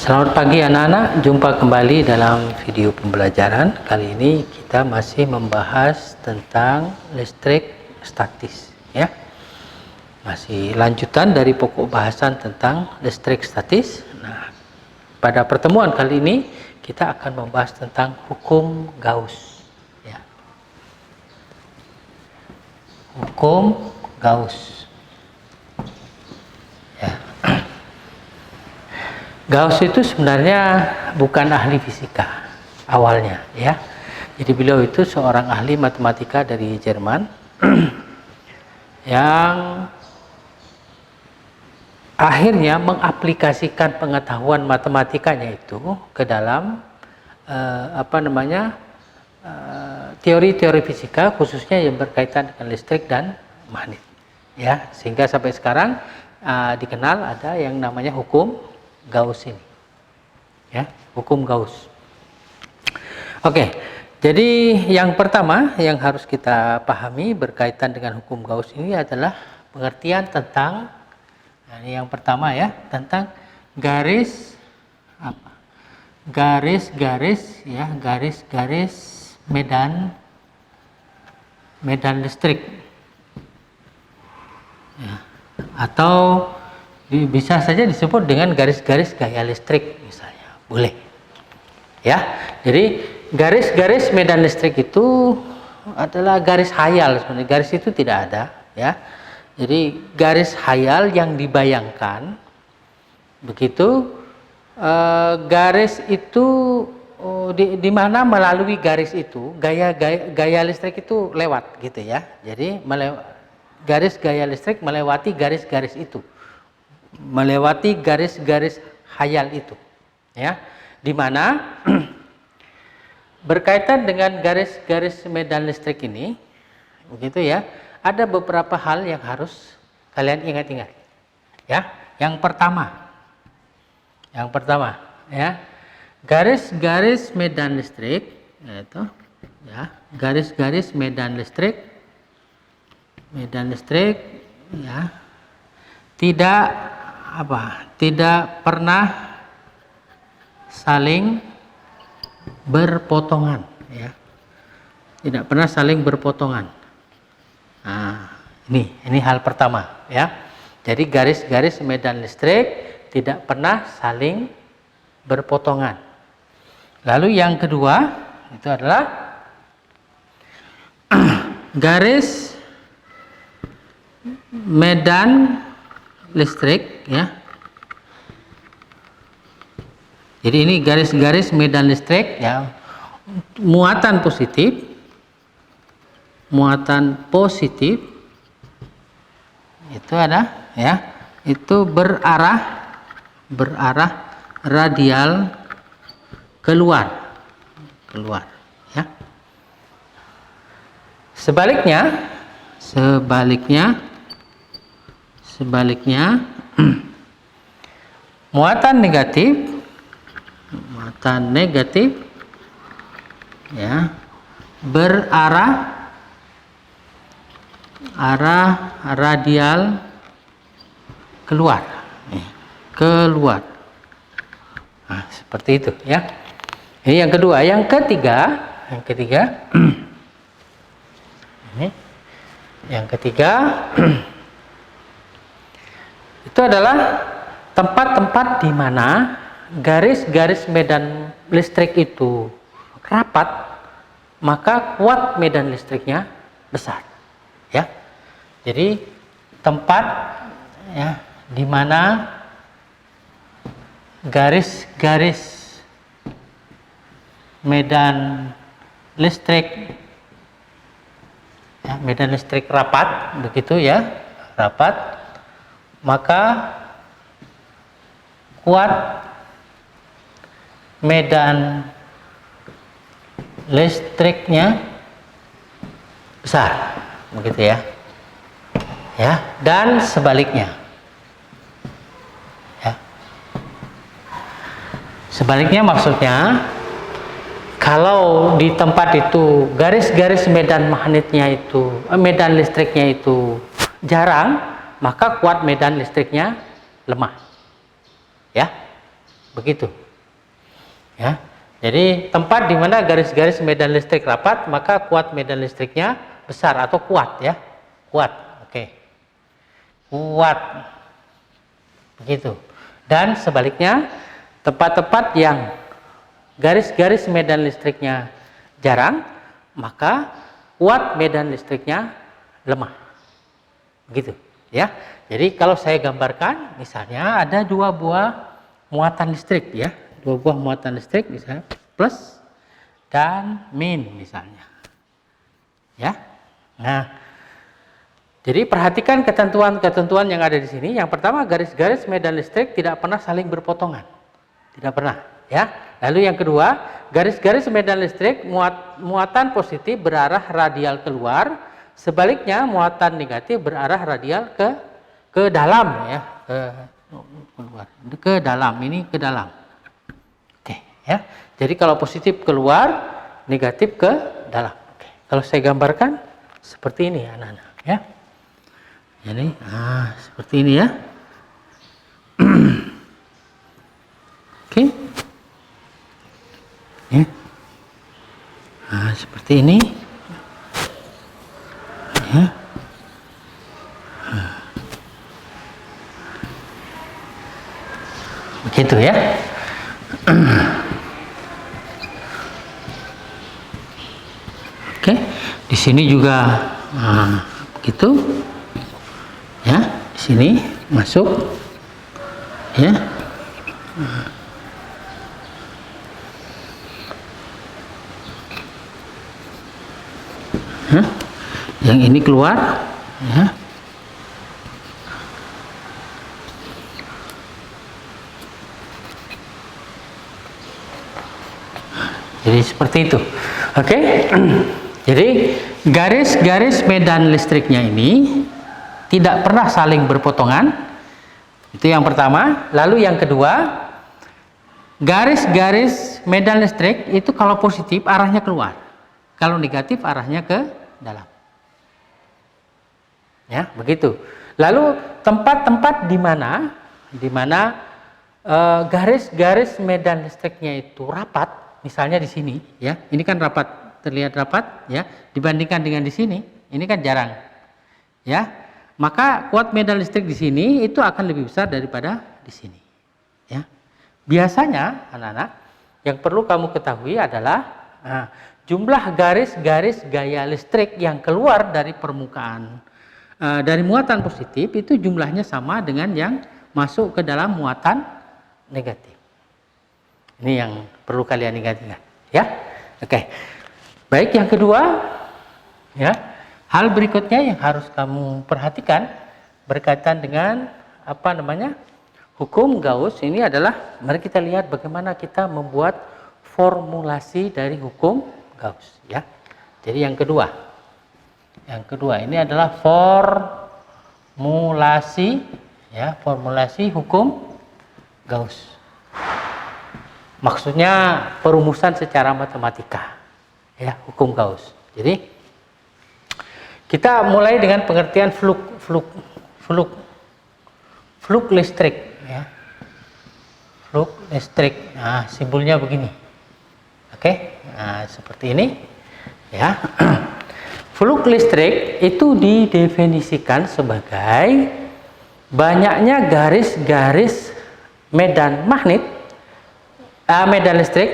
Selamat pagi anak-anak, jumpa kembali dalam video pembelajaran. Kali ini kita masih membahas tentang listrik statis ya. Masih lanjutan dari pokok bahasan tentang listrik statis. Nah, pada pertemuan kali ini kita akan membahas tentang hukum Gauss ya. Hukum Gauss. Gauss itu sebenarnya bukan ahli fisika awalnya ya. Jadi beliau itu seorang ahli matematika dari Jerman yang akhirnya mengaplikasikan pengetahuan matematikanya itu ke dalam teori-teori fisika, khususnya yang berkaitan dengan listrik dan magnet ya, sehingga sampai sekarang dikenal ada yang namanya hukum Gauss ini ya, hukum Gauss. Oke, jadi yang pertama yang harus kita pahami berkaitan dengan hukum Gauss ini adalah pengertian tentang, nah ini yang pertama ya, tentang garis medan listrik ya, atau bisa saja disebut dengan garis-garis gaya listrik misalnya, boleh ya. Jadi garis-garis medan listrik itu adalah garis hayal, sebenarnya garis itu tidak ada ya. Jadi garis hayal yang dibayangkan begitu, garis itu di mana melalui garis itu gaya listrik itu lewat gitu ya. Jadi garis gaya listrik melewati garis-garis itu, melewati garis-garis hayal itu ya, di mana berkaitan dengan garis-garis medan listrik ini begitu ya, ada beberapa hal yang harus kalian ingat-ingat ya. Yang pertama ya, garis-garis medan listrik yaitu ya, garis-garis medan listrik ya tidak pernah saling berpotongan ya, tidak pernah saling berpotongan. Nah, ini hal pertama ya. Jadi garis-garis medan listrik tidak pernah saling berpotongan. Lalu yang kedua itu adalah garis medan listrik ya. Jadi ini garis-garis medan listrik ya, muatan positif itu ada ya, itu berarah radial keluar ya. Sebaliknya muatan negatif ya, berarah radial keluar. Nah, seperti itu ya. Ini yang kedua. Yang ketiga ini yang ketiga itu adalah tempat-tempat di mana garis-garis medan listrik itu rapat, maka kuat medan listriknya besar ya. Jadi tempat ya di mana garis-garis medan listrik ya, medan listrik rapat begitu ya, maka kuat medan listriknya besar begitu ya. Ya, dan sebaliknya. Ya. Sebaliknya maksudnya kalau di tempat itu garis-garis medan magnetnya itu, medan listriknya itu jarang, maka kuat medan listriknya lemah. Ya. Begitu. Ya. Jadi tempat di mana garis-garis medan listrik rapat, maka kuat medan listriknya besar atau kuat ya. Kuat. Oke. Kuat. Begitu. Dan sebaliknya, tempat-tempat yang garis-garis medan listriknya jarang, maka kuat medan listriknya lemah. Begitu, ya. Jadi kalau saya gambarkan, misalnya ada dua buah muatan listrik ya. Dua buah muatan listrik misalnya plus dan min misalnya. Ya. Nah, jadi perhatikan ketentuan-ketentuan yang ada di sini. Yang pertama, garis-garis medan listrik tidak pernah saling berpotongan. Tidak pernah, ya. Lalu yang kedua, garis-garis medan listrik muatan positif berarah radial keluar, sebaliknya muatan negatif berarah radial ke dalam ya, ke dalam, ini ke dalam. Oke, ya. Jadi kalau positif keluar, negatif ke dalam. Oke. Kalau saya gambarkan seperti ini anak-anak, ya. Jadi, seperti ini ya. Oke. Ya. Seperti ini. Ya. Begitu ya. Oke, di sini juga begitu. Ya, di sini masuk. Ya. Yang ini keluar, ya. Jadi seperti itu. Oke. Jadi garis-garis medan listriknya ini tidak pernah saling berpotongan. Itu yang pertama. Lalu yang kedua, garis-garis medan listrik itu kalau positif arahnya keluar. Kalau negatif arahnya ke dalam. Ya, begitu. Lalu tempat-tempat di mana garis-garis medan listriknya itu rapat, misalnya di sini, ya. Ini kan rapat, terlihat rapat, ya. Dibandingkan dengan di sini, ini kan jarang, ya. Maka kuat medan listrik di sini itu akan lebih besar daripada di sini, ya. Biasanya, anak-anak, yang perlu kamu ketahui adalah jumlah garis-garis gaya listrik yang keluar dari permukaan dari muatan positif itu jumlahnya sama dengan yang masuk ke dalam muatan negatif. Ini yang perlu kalian ingat, ya. Oke. Baik, yang kedua, ya, hal berikutnya yang harus kamu perhatikan berkaitan dengan hukum Gauss ini adalah, mari kita lihat bagaimana kita membuat formulasi dari hukum Gauss, ya. Jadi yang kedua ini adalah formulasi, ya, formulasi hukum Gauss. Maksudnya perumusan secara matematika, ya, hukum Gauss. Jadi kita mulai dengan pengertian fluk listrik, ya. Fluk listrik. Nah, simbolnya begini. Oke. Nah, seperti ini, ya. Fluk listrik itu didefinisikan sebagai banyaknya garis-garis medan listrik,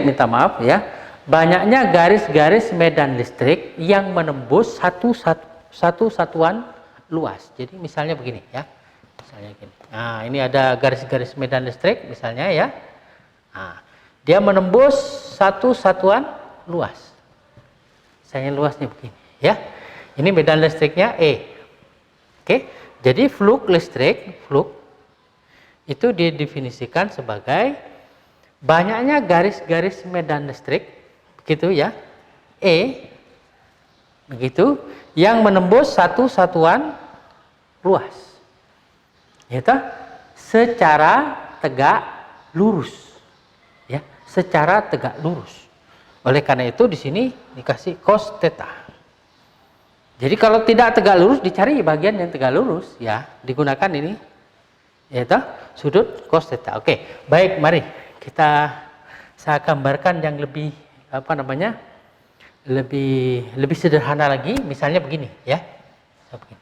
banyaknya garis-garis medan listrik yang menembus satu satuan luas. Jadi misalnya begini, ya. Misalnya gini. Nah, ini ada garis-garis medan listrik misalnya, ya. Nah, dia menembus satu satuan luas. Misalnya luasnya begini, ya. Ini medan listriknya E. Oke. Jadi fluk itu didefinisikan sebagai banyaknya garis-garis medan listrik, begitu ya, E, begitu, yang menembus satu satuan luas, yaitu secara tegak lurus, ya, secara tegak lurus. Oleh karena itu di sini dikasih cos theta. Jadi kalau tidak tegak lurus dicari bagian yang tegak lurus, ya, digunakan ini, yaitu sudut cos theta. Oke, baik, mari saya gambarkan yang lebih lebih sederhana lagi, misalnya begini ya. Begini.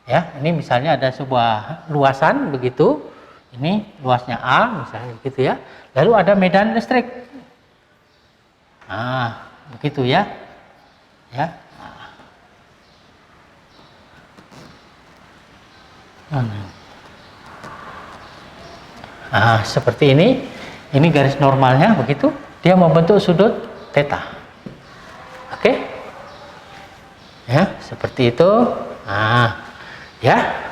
Ya, ini misalnya ada sebuah luasan begitu. Ini luasnya A misalnya begitu ya. Lalu ada medan listrik. Nah, begitu ya. Ya. Nah, seperti ini. Ini garis normalnya begitu. Dia membentuk sudut theta. Oke? Ya, seperti itu. Nah, ya.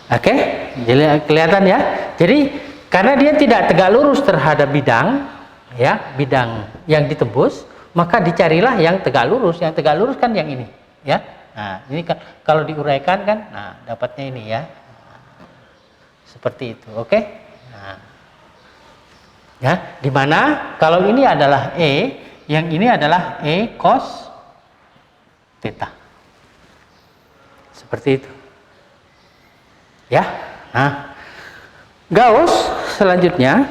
Oke, jadi kelihatan ya. Jadi karena dia tidak tegak lurus terhadap bidang, ya, bidang yang ditembus, maka dicarilah yang tegak lurus. Yang tegak lurus kan yang ini, ya. Nah, ini kan kalau diuraikan kan, nah dapatnya ini ya. Seperti itu, oke? Nah, ya, di mana kalau ini adalah E, yang ini adalah E cos theta. Seperti itu. Ya. Nah, Gauss selanjutnya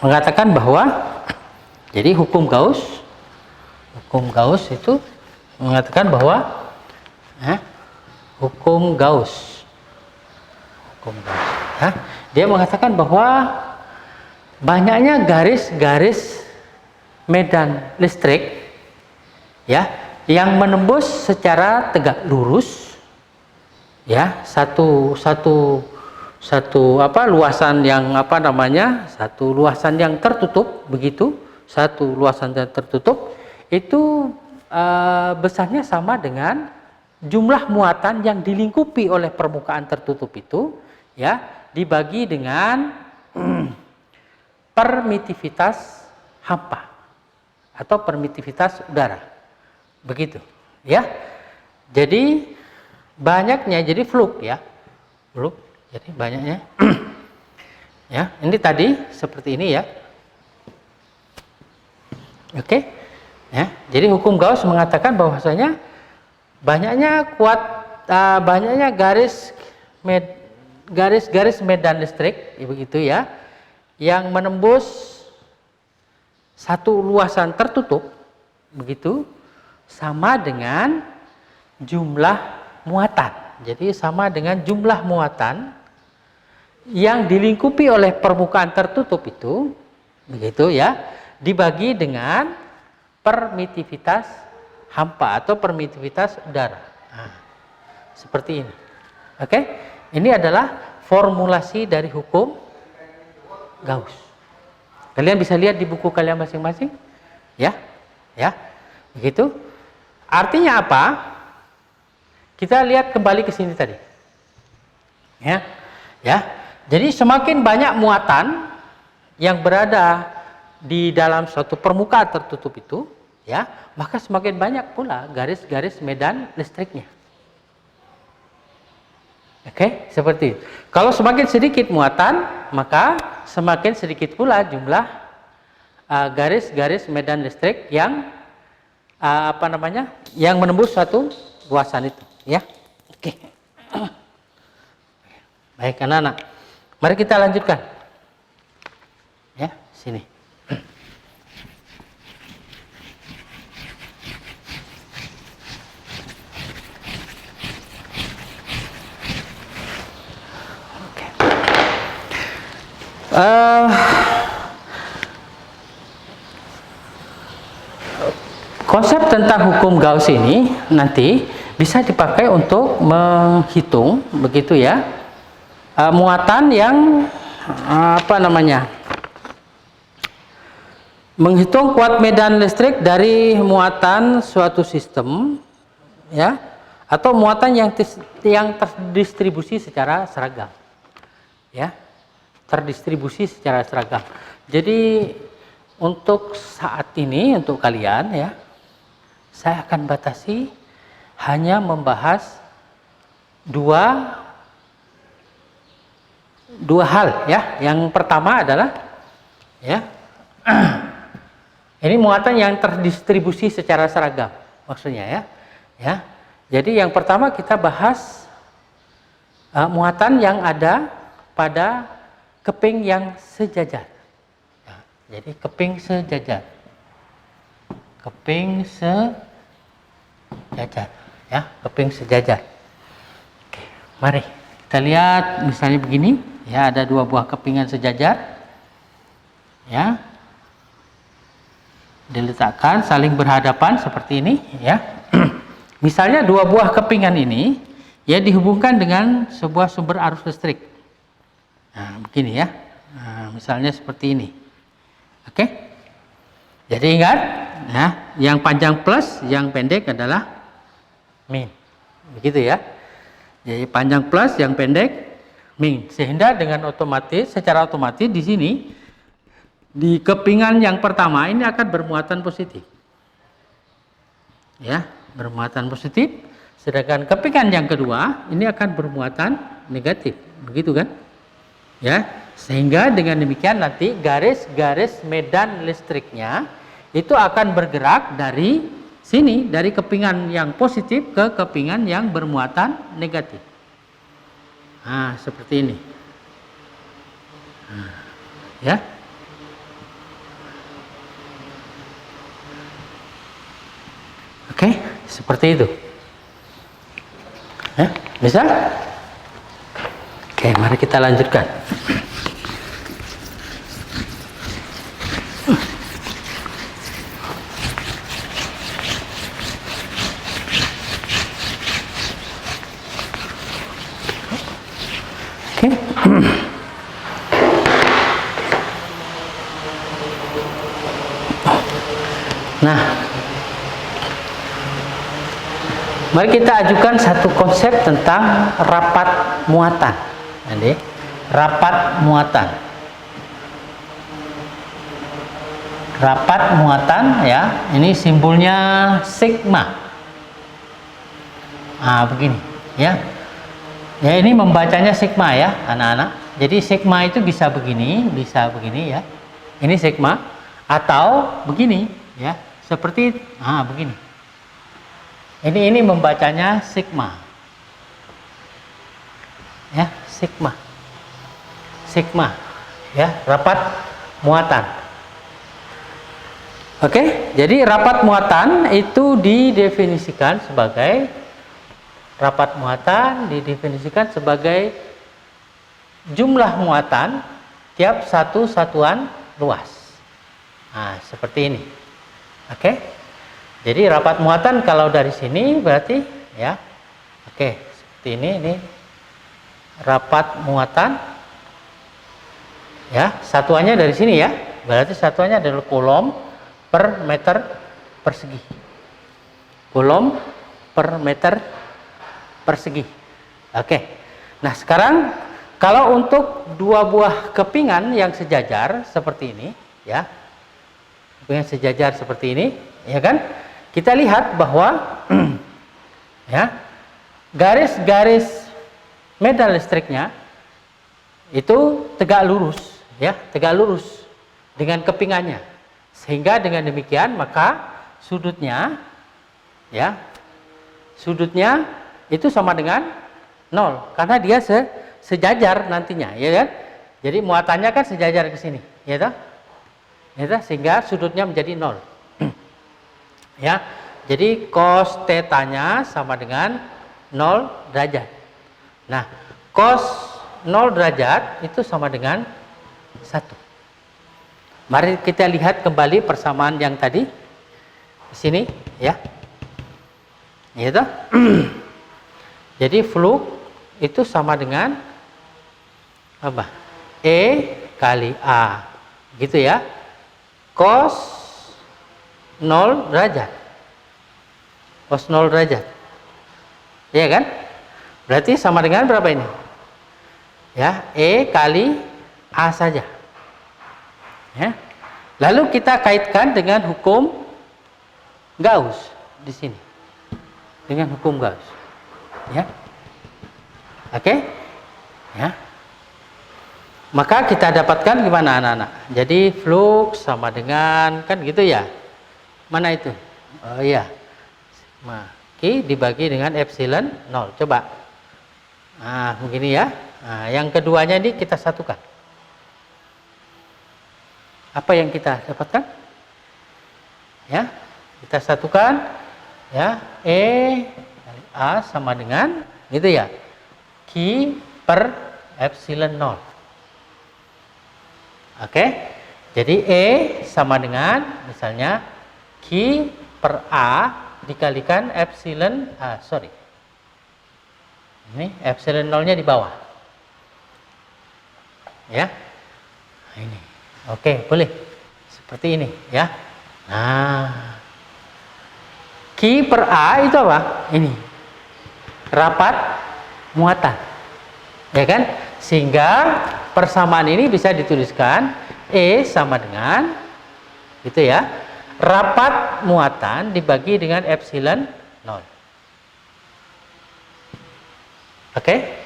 mengatakan bahwa jadi hukum Gauss itu mengatakan bahwa hukum Gauss ya, dia mengatakan bahwa banyaknya garis-garis medan listrik ya yang menembus secara tegak lurus ya satu luasan yang satu luasan yang tertutup begitu, satu luasan yang tertutup itu besarnya sama dengan jumlah muatan yang dilingkupi oleh permukaan tertutup itu ya dibagi dengan permitivitas hampa atau permitivitas udara begitu ya. Jadi banyaknya jadi fluk ya, fluk jadi banyaknya ya ini tadi seperti ini ya. Oke ya, jadi hukum Gauss mengatakan bahwasanya banyaknya garis medan listrik ya, begitu ya, yang menembus satu luasan tertutup begitu sama dengan jumlah muatan. Jadi sama dengan jumlah muatan yang dilingkupi oleh permukaan tertutup itu begitu ya, dibagi dengan permitivitas hampa atau permitivitas udara. Nah, seperti ini. Oke? Ini adalah formulasi dari hukum Gauss. Kalian bisa lihat di buku kalian masing-masing, ya, ya, begitu. Artinya apa? Kita lihat kembali ke sini tadi, ya, ya. Jadi semakin banyak muatan yang berada di dalam suatu permukaan tertutup itu, ya, maka semakin banyak pula garis-garis medan listriknya. Oke, seperti itu. Kalau semakin sedikit muatan, maka semakin sedikit pula jumlah garis-garis medan listrik yang yang menembus suatu luasan itu, ya. Oke. Baik, anak-anak. Mari kita lanjutkan. Ya, sini. Konsep tentang hukum Gauss ini nanti bisa dipakai untuk menghitung begitu ya muatan yang menghitung kuat medan listrik dari muatan suatu sistem ya atau muatan yang terdistribusi secara seragam ya. Terdistribusi secara seragam. Jadi untuk saat ini untuk kalian ya, saya akan batasi hanya membahas dua hal ya. Yang pertama adalah ya ini muatan yang terdistribusi secara seragam maksudnya ya. Ya. Jadi yang pertama kita bahas muatan yang ada pada keping yang sejajar. Ya, jadi keping sejajar. Keping sejajar. Ya, keping sejajar. Oke, mari kita lihat misalnya begini. Ya, ada dua buah kepingan sejajar. Ya, diletakkan saling berhadapan seperti ini. Ya, misalnya dua buah kepingan ini ya dihubungkan dengan sebuah sumber arus listrik. Nah, begini ya. Nah, misalnya seperti ini. Oke. Jadi ingat, ya, yang panjang plus, yang pendek adalah min. Begitu ya. Jadi panjang plus, yang pendek min. Sehingga dengan otomatis, secara otomatis di sini di kepingan yang pertama ini akan bermuatan positif. Ya, bermuatan positif. Sedangkan kepingan yang kedua ini akan bermuatan negatif. Begitu kan? Ya, sehingga dengan demikian nanti garis-garis medan listriknya itu akan bergerak dari sini, dari kepingan yang positif ke kepingan yang bermuatan negatif. Nah, seperti ini. Nah, ya. Oke, seperti itu. Ya, bisa? Oke, mari kita lanjutkan. Oke. Nah, mari kita ajukan satu konsep tentang rapat muatan. Jadi, rapat muatan. Rapat muatan ya, ini simbolnya sigma. Nah, begini ya. Ya, ini membacanya sigma ya, anak-anak. Jadi sigma itu bisa begini ya. Ini sigma atau begini ya, seperti begini. Ini membacanya sigma. Ya, sigma. Sigma ya, rapat muatan. Oke, jadi rapat muatan itu didefinisikan sebagai jumlah muatan tiap satu satuan ruas. Nah, seperti ini. Oke. Jadi rapat muatan kalau dari sini berarti ya. Oke, seperti ini rapat muatan. Ya, satuannya dari sini ya. Berarti satuannya adalah coulomb per meter persegi. Coulomb per meter persegi. Oke. Nah, sekarang kalau untuk dua buah kepingan yang sejajar seperti ini, ya. Kepingan sejajar seperti ini, ya kan? Kita lihat bahwa ya, garis-garis medan listriknya itu tegak lurus, ya, tegak lurus dengan kepingannya. Sehingga dengan demikian maka sudutnya ya, sudutnya itu sama dengan 0 karena dia sejajar nantinya, ya kan? Jadi muatannya kan sejajar ke sini, ya toh? Ya toh? Sehingga sudutnya menjadi 0. Ya. Jadi cos tetanya sama dengan 0 derajat. Nah, cos 0 derajat itu sama dengan 1. Mari kita lihat kembali persamaan yang tadi di sini, ya. Ya toh? Jadi flux itu sama dengan apa? E kali A. Gitu ya. Cos 0 derajat. Cos 0 derajat. Iya kan? Berarti sama dengan berapa ini? Ya, E kali A saja. Ya. Lalu kita kaitkan dengan hukum Gauss di sini. Dengan hukum Gauss. Ya. Oke? Ya. Maka kita dapatkan gimana anak-anak? Jadi flux sama dengan kan gitu ya. Mana itu? Oh iya. Q dibagi dengan epsilon 0. Coba. Nah, begini ya. Nah, yang keduanya ini kita satukan. apa yang kita dapatkan? Ya, kita satukan ya, E kali A sama dengan gitu ya, Q per epsilon 0. Oke, jadi E sama dengan misalnya Q per A dikalikan epsilon, ini epsilon 0-nya di bawah. Ya. Nah, ini. Oke, boleh. Seperti ini, ya. Nah. Q per A itu apa? Ini. Rapat muatan. Ya kan? Sehingga persamaan ini bisa dituliskan E sama dengan gitu ya. Rapat muatan dibagi dengan epsilon 0. Oke?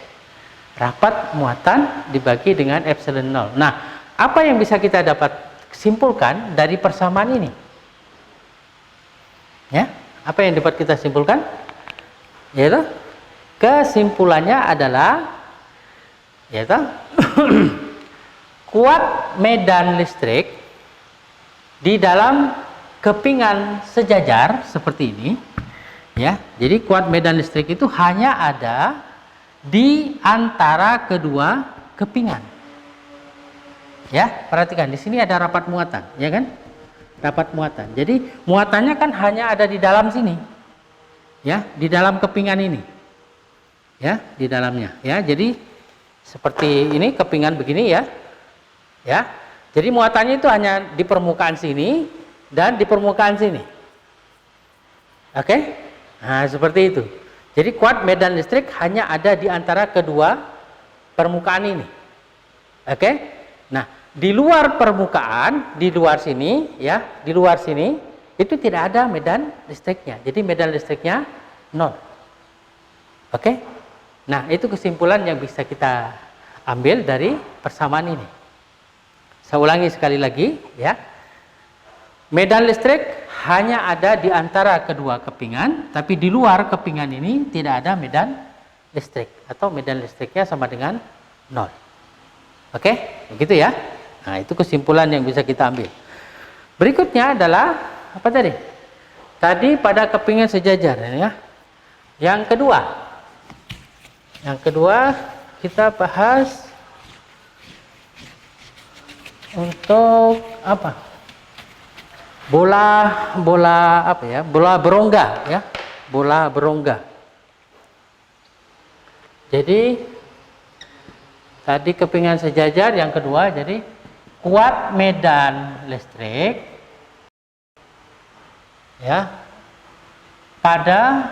Rapat muatan dibagi dengan epsilon 0. Nah, apa yang bisa kita dapat simpulkan dari persamaan ini? Ya, apa yang dapat kita simpulkan? Yaitu kesimpulannya adalah yaitu kuat medan listrik di dalam kepingan sejajar seperti ini, ya. Jadi kuat medan listrik itu hanya ada di antara kedua kepingan. Ya, perhatikan di sini ada rapat muatan, ya kan? Rapat muatan. Jadi muatannya kan hanya ada di dalam sini. Ya, di dalam kepingan ini. Ya, di dalamnya, ya. Jadi seperti ini kepingan begini ya. Ya. Jadi muatannya itu hanya di permukaan sini dan di permukaan sini. Oke? Nah, seperti itu. Jadi kuat medan listrik hanya ada di antara kedua permukaan ini. Oke? Nah, di luar permukaan, di luar sini ya, di luar sini itu tidak ada medan listriknya. Jadi medan listriknya 0. Oke? Nah, itu kesimpulan yang bisa kita ambil dari persamaan ini. Saya ulangi sekali lagi ya. Medan listrik hanya ada di antara kedua kepingan, tapi di luar kepingan ini tidak ada medan listrik atau medan listriknya sama dengan 0. Oke? Begitu ya. Nah, itu kesimpulan yang bisa kita ambil. Berikutnya adalah apa tadi? Tadi pada kepingan sejajar ya. Yang kedua kita bahas untuk apa? Bola apa ya? Bola berongga ya. Bola berongga. Jadi tadi kepingan sejajar, yang kedua jadi kuat medan listrik ya pada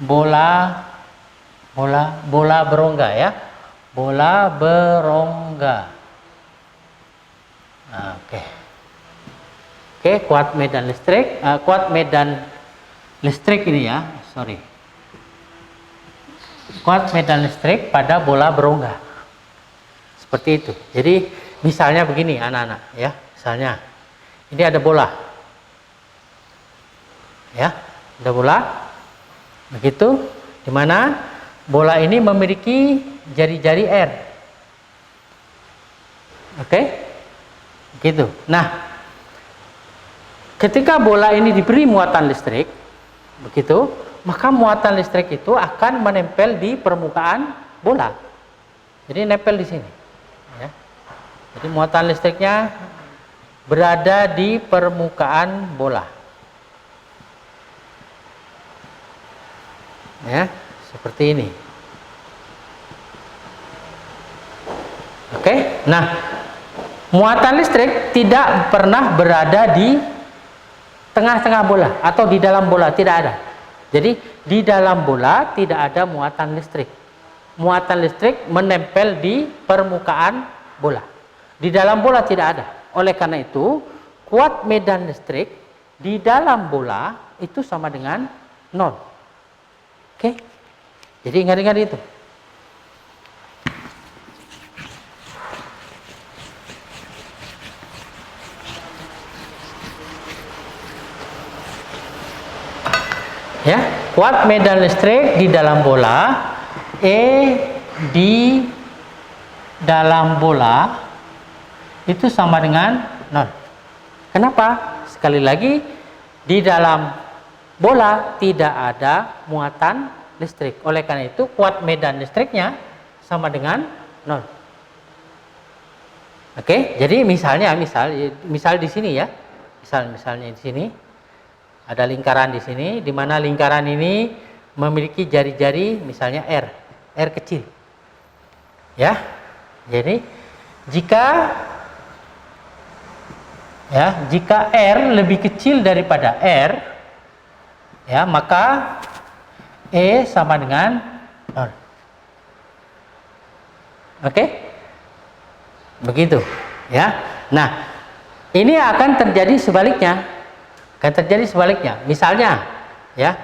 bola berongga ya. Bola berongga. Oke. Oke, kuat medan listrik, ini ya, kuat medan listrik pada bola berongga. Seperti itu. Jadi misalnya begini anak-anak ya, misalnya ini ada bola. Ya, ada bola. Begitu, di mana bola ini memiliki jari-jari R. Oke? Gitu. Nah, ketika bola ini diberi muatan listrik, begitu, maka muatan listrik itu akan menempel di permukaan bola. Jadi nempel di sini. Ya. Jadi muatan listriknya berada di permukaan bola. Ya, seperti ini. Oke. Nah, muatan listrik tidak pernah berada di tengah-tengah bola atau di dalam bola, tidak ada. Jadi di dalam bola tidak ada muatan listrik. Muatan listrik menempel di permukaan bola. Di dalam bola tidak ada. Oleh karena itu, kuat medan listrik di dalam bola itu sama dengan 0. Oke? Jadi ingat-ingat itu. Ya, kuat medan listrik di dalam bola, E di dalam bola itu sama dengan 0. Kenapa? Sekali lagi, di dalam bola tidak ada muatan listrik. Oleh karena itu, kuat medan listriknya sama dengan 0. Oke, jadi misalnya, misal di sini ya. Misalnya di sini ada lingkaran di sini, di mana lingkaran ini memiliki jari-jari misalnya R kecil. Ya. Jadi jika R lebih kecil daripada R, ya, maka E sama dengan 0. Oke? Begitu, ya. Nah, ini akan terjadi sebaliknya. Misalnya, ya,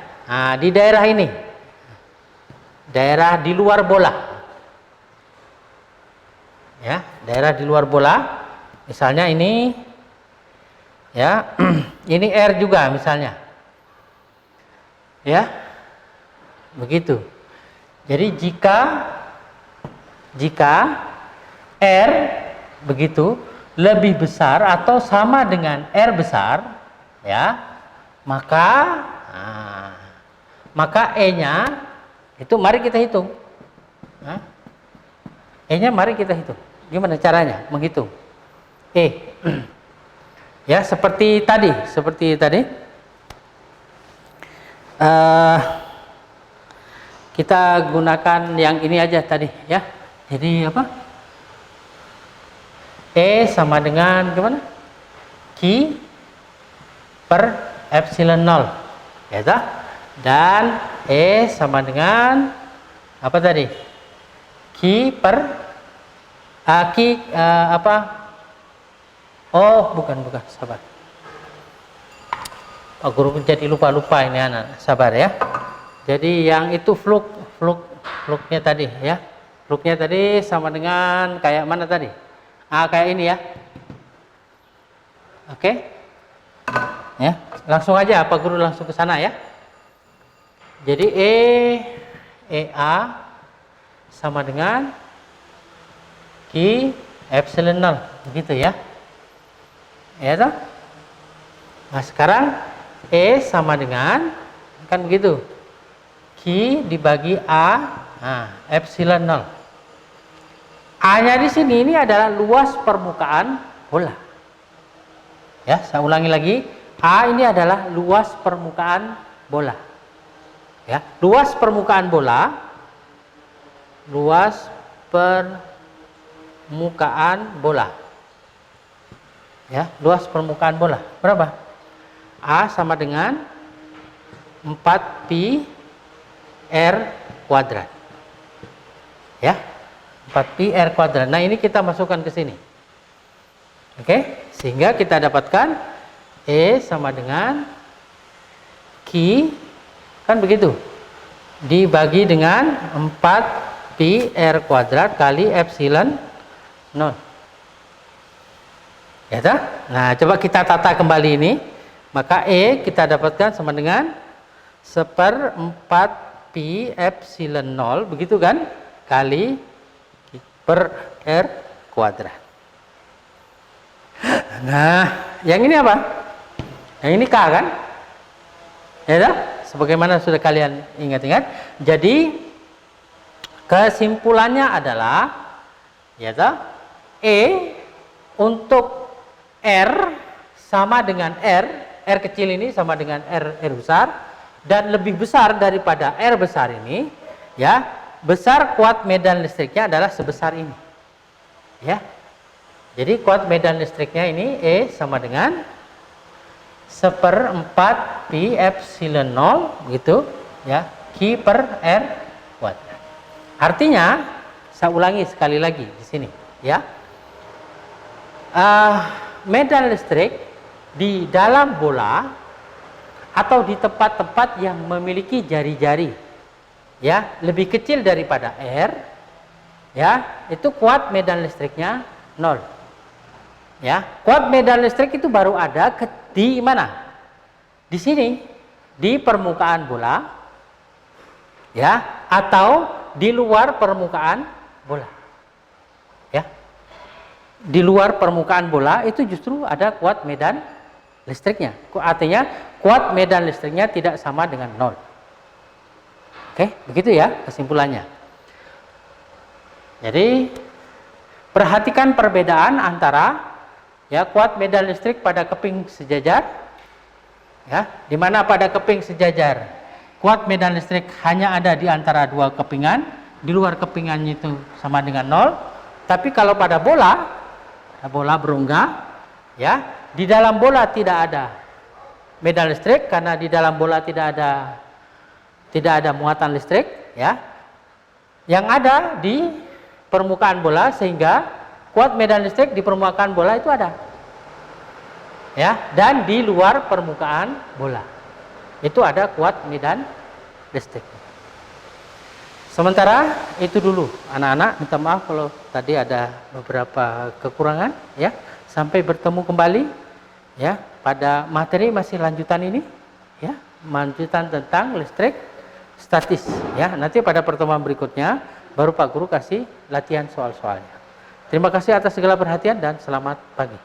di daerah ini, daerah di luar bola, ya, daerah di luar bola, misalnya ini, ya, ini R juga misalnya, ya, begitu. Jadi jika R begitu lebih besar atau sama dengan R besar, ya, maka E-nya itu mari kita hitung. E-nya mari kita hitung. Gimana caranya menghitung E? Ya, seperti tadi. Kita gunakan yang ini aja tadi, ya. Jadi apa? E sama dengan gimana? Q per epsilon 0, ya toh? Dan E sama dengan apa tadi? Q per apa? Oh, bukan, sabar. Oh, guru jadi lupa ini anak. Sabar ya. Jadi yang itu fluknya tadi, ya. Fluknya tadi sama dengan kayak mana tadi? Kayak ini ya. Oke. Ya, langsung aja Pak Guru langsung ke sana ya. Jadi EA sama dengan Q epsilon 0, begitu ya. Ya toh? Nah, sekarang E sama dengan kan begitu. Q dibagi A, epsilon 0. A-nya di sini ini adalah luas permukaan bola. Ya, saya ulangi lagi. A ini adalah luas permukaan bola. Ya, luas permukaan bola. Luas permukaan bola. Ya, luas permukaan bola. Berapa? A sama dengan 4pi R kuadrat. Ya. 4pi R kuadrat. Nah, ini kita masukkan ke sini. Oke, sehingga kita dapatkan E sama dengan Q, kan begitu, dibagi dengan 4pi R kuadrat kali epsilon 0. Ya toh? Nah, coba kita tata kembali ini. Maka E kita dapatkan sama dengan 1/4pi epsilon 0, begitu kan? Kali per R kuadrat. Nah, yang ini apa? Yang ini K kan? Ya toh? Sebagaimana sudah kalian ingat-ingat. Jadi kesimpulannya adalah, ya toh, E untuk R sama dengan R kecil ini sama dengan R besar, dan lebih besar daripada R besar ini, ya, besar kuat medan listriknya adalah sebesar ini, ya. Jadi kuat medan listriknya ini E sama dengan 1/4pi epsilon 0, gitu, ya, Q per R kuadrat. Artinya, saya ulangi sekali lagi di sini, ya. Medan listrik di dalam bola atau di tempat-tempat yang memiliki jari-jari, ya, lebih kecil daripada R, ya, itu kuat medan listriknya 0. Ya, kuat medan listrik itu baru ada di mana? Di sini, di permukaan bola, ya, atau di luar permukaan bola. Ya. di luar permukaan bola itu justru ada kuat medan listriknya. Artinya kuat medan listriknya tidak sama dengan nol. Oke, begitu ya kesimpulannya. Jadi perhatikan perbedaan antara ya kuat medan listrik pada keping sejajar, ya, di mana pada keping sejajar kuat medan listrik hanya ada di antara dua kepingan, di luar kepingannya itu sama dengan nol. Tapi kalau pada bola berongga, ya, di dalam bola tidak ada medan listrik karena di dalam bola tidak ada muatan listrik, ya. Yang ada di permukaan bola, sehingga kuat medan listrik di permukaan bola itu ada. Ya, dan di luar permukaan bola itu ada kuat medan listrik. Sementara itu dulu anak-anak, minta maaf kalau tadi ada beberapa kekurangan, ya. Sampai bertemu kembali, ya, pada materi masih lanjutan ini, ya, lanjutan tentang listrik statis, ya. Nanti pada pertemuan berikutnya baru Pak Guru kasih latihan soal-soalnya. Terima kasih atas segala perhatian dan selamat pagi.